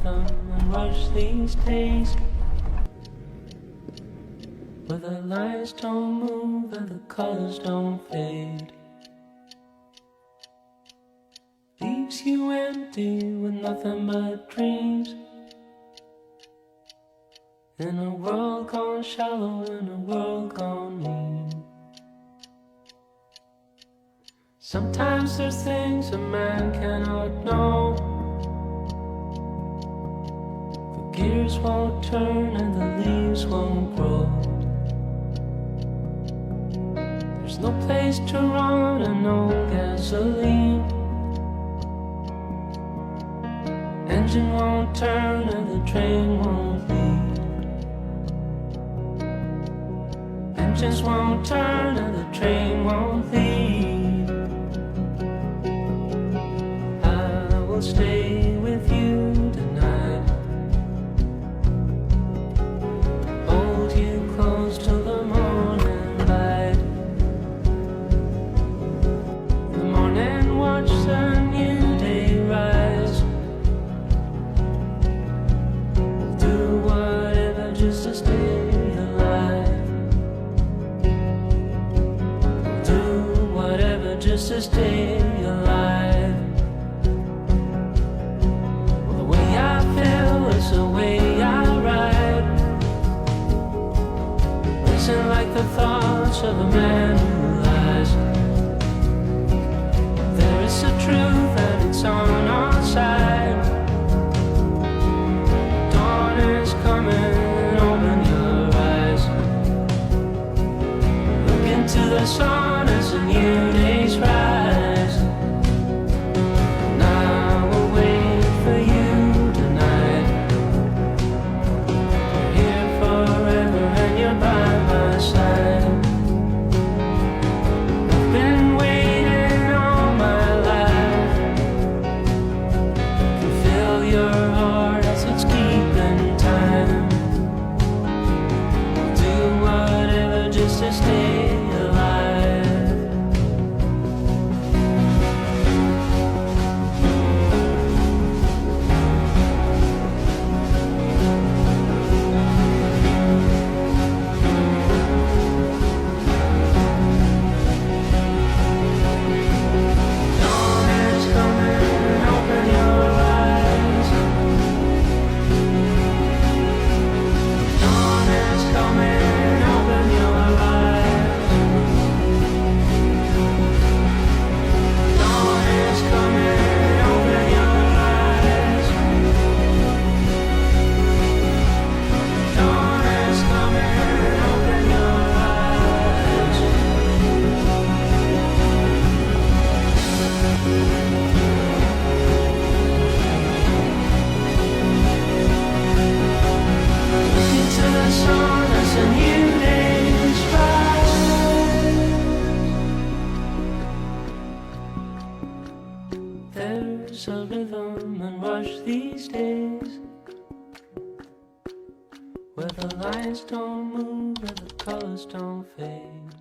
rhythm and rush these days, where the lights don't move and the colors don't fade. Leaves you empty with nothing but dreams, in a world gone shallow, in a world gone mean. Sometimes there's things a man cannot know. The gears won't turn and the leaves won't grow. There's no place to run and no gasoline. Engine won't turn and the train won't leave. Engines won't turn and the train won't leave. I will stay with you tonight, hold you close till the morning light. In the morning watch the new day rise. We'll do whatever just to stay alive. We'll do whatever just to stay alive. Like the thoughts of a man who lies. There is a truth and it's on our side. Dawn is coming, open your eyes. Look into the sun as a new day's rise. And I will wait for you tonight. You're here forever and you're by my side. I've been waiting all my life. I can feel your heart as it's keeping time. I'll do whatever just to stay alive. There's a rhythm and rush these days, where the lines don't move and the colors don't fade.